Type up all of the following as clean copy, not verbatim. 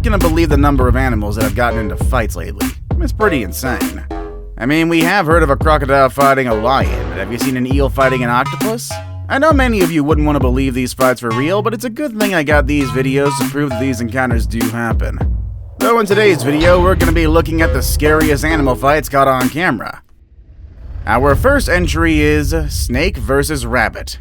gonna believe the number of animals that have gotten into fights lately. It's pretty insane. I mean, we have heard of a crocodile fighting a lion, but have you seen an eel fighting an octopus? I know many of you wouldn't want to believe these fights were real, but it's a good thing I got these videos to prove that these encounters do happen. So in today's video, we're going to be looking at the scariest animal fights caught on camera. Our first entry is snake versus rabbit.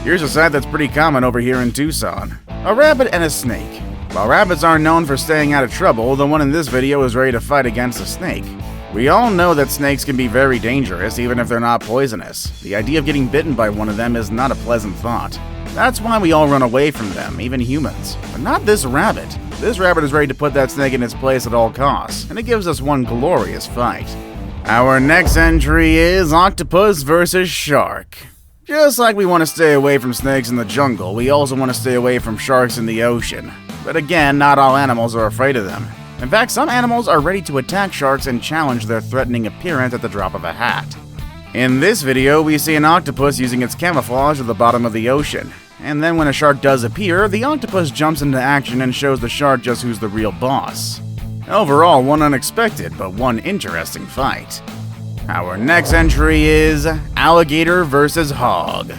Here's a sight that's pretty common over here in Tucson. A rabbit and a snake. While rabbits are known for staying out of trouble, the one in this video is ready to fight against a snake. We all know that snakes can be very dangerous even if they're not poisonous. The idea of getting bitten by one of them is not a pleasant thought. That's why we all run away from them, even humans. But not this rabbit. This rabbit is ready to put that snake in its place at all costs, and it gives us one glorious fight. Our next entry is octopus versus shark. Just like we want to stay away from snakes in the jungle, we also want to stay away from sharks in the ocean. But again, not all animals are afraid of them. In fact, some animals are ready to attack sharks and challenge their threatening appearance at the drop of a hat. In this video, we see an octopus using its camouflage at the bottom of the ocean. And then when a shark does appear, the octopus jumps into action and shows the shark just who's the real boss. Overall, one unexpected, but one interesting fight. Our next entry is alligator versus hog.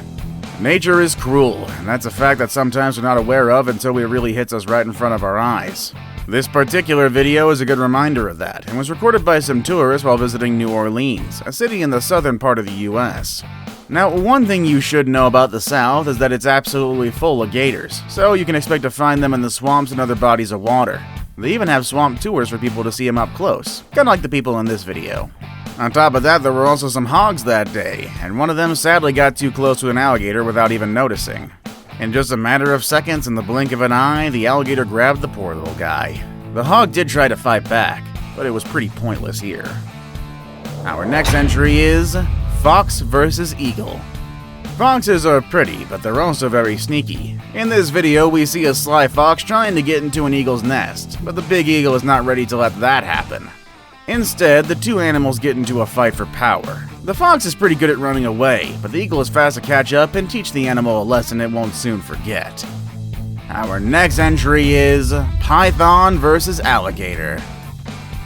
Nature is cruel, and that's a fact that sometimes we're not aware of until it really hits us right in front of our eyes. This particular video is a good reminder of that, and was recorded by some tourists while visiting New Orleans, a city in the southern part of the US. Now, one thing you should know about the South is that it's absolutely full of gators, so you can expect to find them in the swamps and other bodies of water. They even have swamp tours for people to see them up close, kinda like the people in this video. On top of that, there were also some hogs that day, and one of them sadly got too close to an alligator without even noticing. In just a matter of seconds, in the blink of an eye, the alligator grabbed the poor little guy. The hog did try to fight back, but it was pretty pointless here. Our next entry is fox versus eagle. Foxes are pretty, but they're also very sneaky. In this video, we see a sly fox trying to get into an eagle's nest, but the big eagle is not ready to let that happen. Instead, the two animals get into a fight for power. The fox is pretty good at running away, but the eagle is fast to catch up and teach the animal a lesson it won't soon forget. Our next entry is python versus alligator.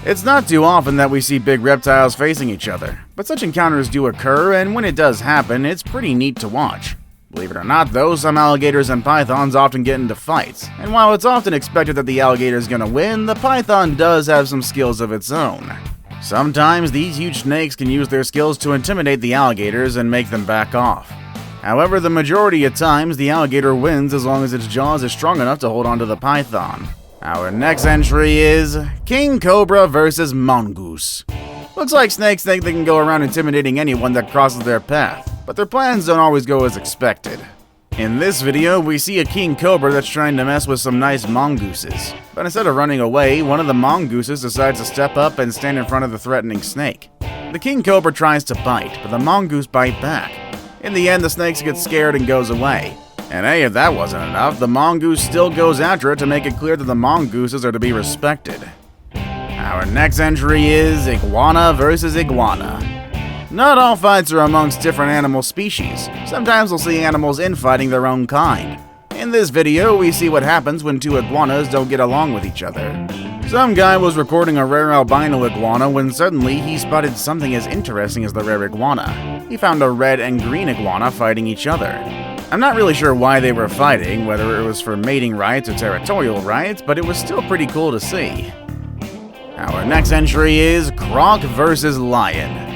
It's not too often that we see big reptiles facing each other, but such encounters do occur, and when it does happen, it's pretty neat to watch. Believe it or not, though, some alligators and pythons often get into fights, and while it's often expected that the alligator is gonna win, the python does have some skills of its own. Sometimes these huge snakes can use their skills to intimidate the alligators and make them back off. However, the majority of times, the alligator wins as long as its jaws are strong enough to hold onto the python. Our next entry is king cobra versus mongoose. Looks like snakes think they can go around intimidating anyone that crosses their path, but their plans don't always go as expected. In this video, we see a king cobra that's trying to mess with some nice mongooses. But instead of running away, one of the mongooses decides to step up and stand in front of the threatening snake. The king cobra tries to bite, but the mongoose bite back. In the end, the snake gets scared and goes away. And hey, if that wasn't enough, the mongoose still goes after it to make it clear that the mongooses are to be respected. Our next entry is iguana versus iguana. Not all fights are amongst different animal species. Sometimes we'll see animals infighting their own kind. In this video, we see what happens when two iguanas don't get along with each other. Some guy was recording a rare albino iguana when suddenly he spotted something as interesting as the rare iguana. He found a red and green iguana fighting each other. I'm not really sure why they were fighting, whether it was for mating rights or territorial rights, but it was still pretty cool to see. Our next entry is croc versus lion.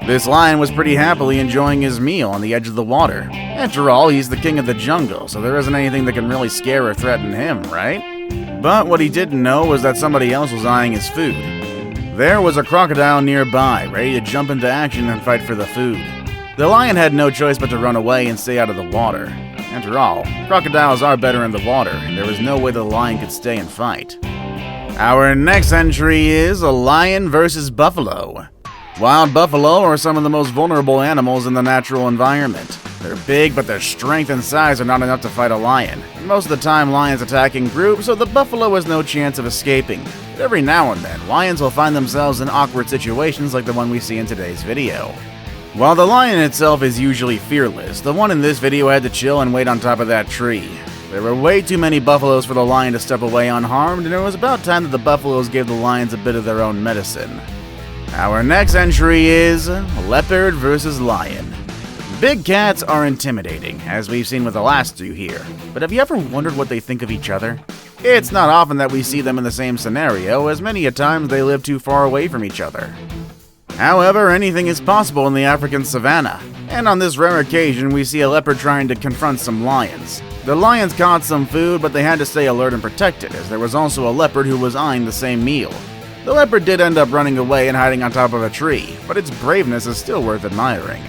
This lion was pretty happily enjoying his meal on the edge of the water. After all, he's the king of the jungle, so there isn't anything that can really scare or threaten him, right? But what he didn't know was that somebody else was eyeing his food. There was a crocodile nearby, ready to jump into action and fight for the food. The lion had no choice but to run away and stay out of the water. After all, crocodiles are better in the water, and there was no way the lion could stay and fight. Our next entry is a lion versus buffalo. Wild buffalo are some of the most vulnerable animals in the natural environment. They're big, but their strength and size are not enough to fight a lion. Most of the time, lions attack in groups, so the buffalo has no chance of escaping. But every now and then, lions will find themselves in awkward situations like the one we see in today's video. While the lion itself is usually fearless, the one in this video had to chill and wait on top of that tree. There were way too many buffaloes for the lion to step away unharmed, and it was about time that the buffaloes gave the lions a bit of their own medicine. Our next entry is leopard versus lion. Big cats are intimidating, as we've seen with the last two here, but have you ever wondered what they think of each other? It's not often that we see them in the same scenario, as many a times they live too far away from each other. However, anything is possible in the African savanna, and on this rare occasion we see a leopard trying to confront some lions. The lions caught some food, but they had to stay alert and protected, as there was also a leopard who was eyeing the same meal. The leopard did end up running away and hiding on top of a tree, but its braveness is still worth admiring.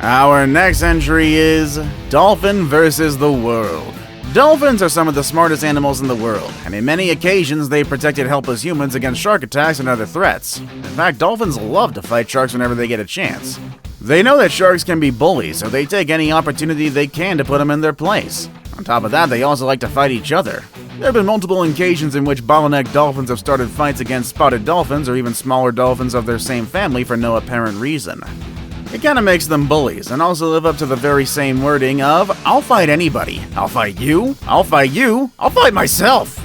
Our next entry is dolphin versus the world. Dolphins are some of the smartest animals in the world, and in many occasions they've protected helpless humans against shark attacks and other threats. In fact, dolphins love to fight sharks whenever they get a chance. They know that sharks can be bullies, so they take any opportunity they can to put them in their place. On top of that, they also like to fight each other. There have been multiple occasions in which bottleneck dolphins have started fights against spotted dolphins or even smaller dolphins of their same family for no apparent reason. It kinda makes them bullies, and also live up to the very same wording of, I'll fight anybody. I'll fight you. I'll fight you. I'll fight myself.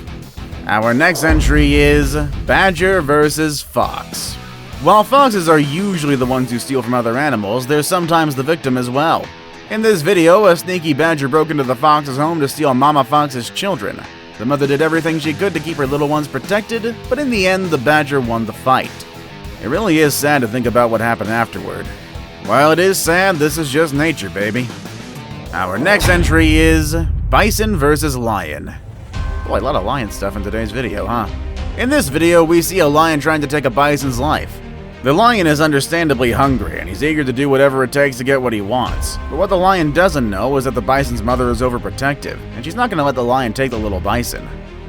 Our next entry is badger versus fox. While foxes are usually the ones who steal from other animals, they're sometimes the victim as well. In this video, a sneaky badger broke into the fox's home to steal Mama Fox's children. The mother did everything she could to keep her little ones protected, but in the end, the badger won the fight. It really is sad to think about what happened afterward. While it is sad, this is just nature, baby. Our next entry is bison versus lion. Boy, a lot of lion stuff in today's video, huh? In this video, we see a lion trying to take a bison's life. The lion is understandably hungry, and he's eager to do whatever it takes to get what he wants. But what the lion doesn't know is that the bison's mother is overprotective, and she's not going to let the lion take the little bison.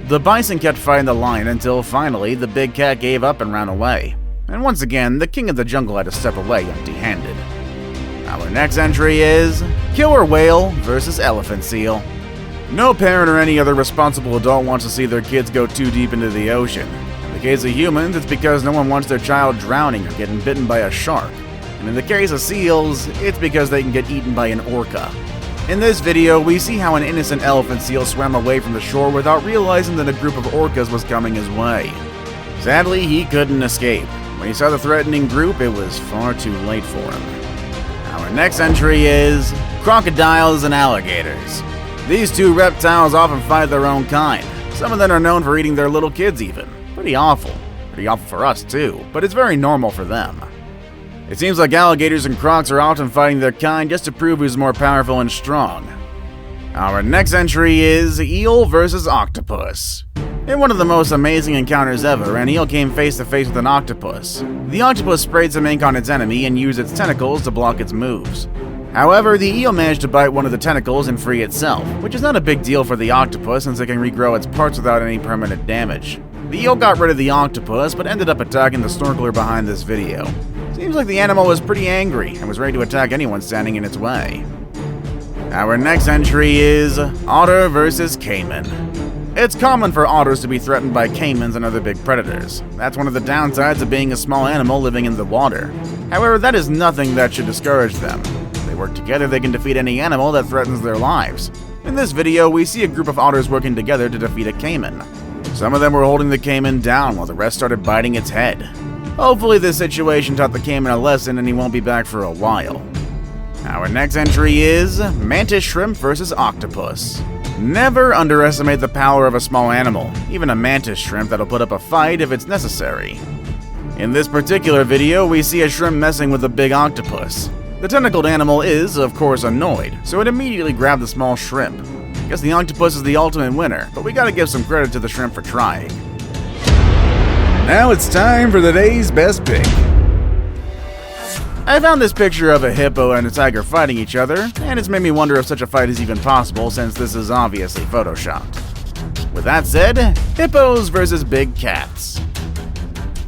The bison kept fighting the lion until finally the big cat gave up and ran away. And once again, the king of the jungle had to step away empty-handed. Our next entry is killer whale versus elephant seal. No parent or any other responsible adult wants to see their kids go too deep into the ocean. In the case of humans, it's because no one wants their child drowning or getting bitten by a shark. And in the case of seals, it's because they can get eaten by an orca. In this video, we see how an innocent elephant seal swam away from the shore without realizing that a group of orcas was coming his way. Sadly, he couldn't escape. When he saw the threatening group, it was far too late for him. Our next entry is crocodiles and alligators. These two reptiles often fight their own kind. Some of them are known for eating their little kids even. Pretty awful. Pretty awful for us too, but it's very normal for them. It seems like alligators and crocs are often fighting their kind just to prove who's more powerful and strong. Our next entry is eel versus octopus. In one of the most amazing encounters ever, an eel came face to face with an octopus. The octopus sprayed some ink on its enemy and used its tentacles to block its moves. However, the eel managed to bite one of the tentacles and free itself, which is not a big deal for the octopus since it can regrow its parts without any permanent damage. The eel got rid of the octopus, but ended up attacking the snorkeler behind this video. Seems like the animal was pretty angry and was ready to attack anyone standing in its way. Our next entry is otter versus caiman. It's common for otters to be threatened by caimans and other big predators. That's one of the downsides of being a small animal living in the water. However, that is nothing that should discourage them. If they work together, they can defeat any animal that threatens their lives. In this video, we see a group of otters working together to defeat a caiman. Some of them were holding the caiman down while the rest started biting its head. Hopefully this situation taught the caiman a lesson and he won't be back for a while. Our next entry is mantis shrimp versus octopus. Never underestimate the power of a small animal, even a mantis shrimp that'll put up a fight if it's necessary. In this particular video, we see a shrimp messing with a big octopus. The tentacled animal is, of course, annoyed, so it immediately grabbed the small shrimp. Guess the octopus is the ultimate winner, but we gotta give some credit to the shrimp for trying. Now it's time for the day's best pick. I found this picture of a hippo and a tiger fighting each other, and it's made me wonder if such a fight is even possible since this is obviously photoshopped. With that said, hippos versus big cats.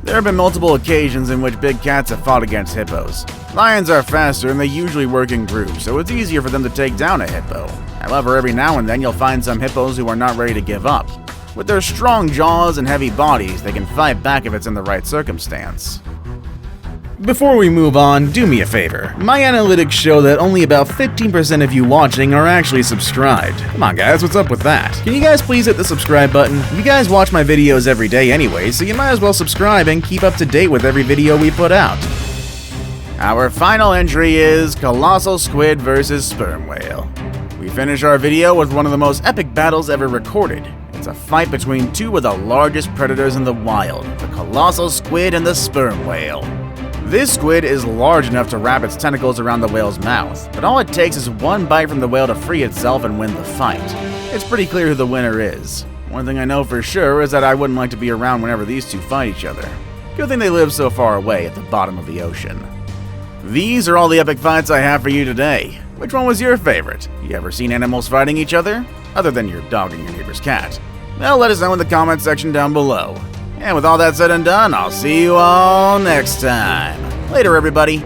There have been multiple occasions in which big cats have fought against hippos. Lions are faster and they usually work in groups, so it's easier for them to take down a hippo. However, every now and then you'll find some hippos who are not ready to give up. With their strong jaws and heavy bodies, they can fight back if it's in the right circumstance. Before we move on, do me a favor. My analytics show that only about 15% of you watching are actually subscribed. Come on guys, what's up with that? Can you guys please hit the subscribe button? You guys watch my videos every day anyway, so you might as well subscribe and keep up to date with every video we put out. Our final entry is Colossal Squid vs. Sperm Whale. We finish our video with one of the most epic battles ever recorded. It's a fight between two of the largest predators in the wild, the colossal squid and the sperm whale. This squid is large enough to wrap its tentacles around the whale's mouth, but all it takes is one bite from the whale to free itself and win the fight. It's pretty clear who the winner is. One thing I know for sure is that I wouldn't like to be around whenever these two fight each other. Good thing they live so far away at the bottom of the ocean. These are all the epic fights I have for you today. Which one was your favorite? You ever seen animals fighting each other? Other than your dog and your neighbor's cat? Well, let us know in the comment section down below. And with all that said and done, I'll see you all next time. Later, everybody.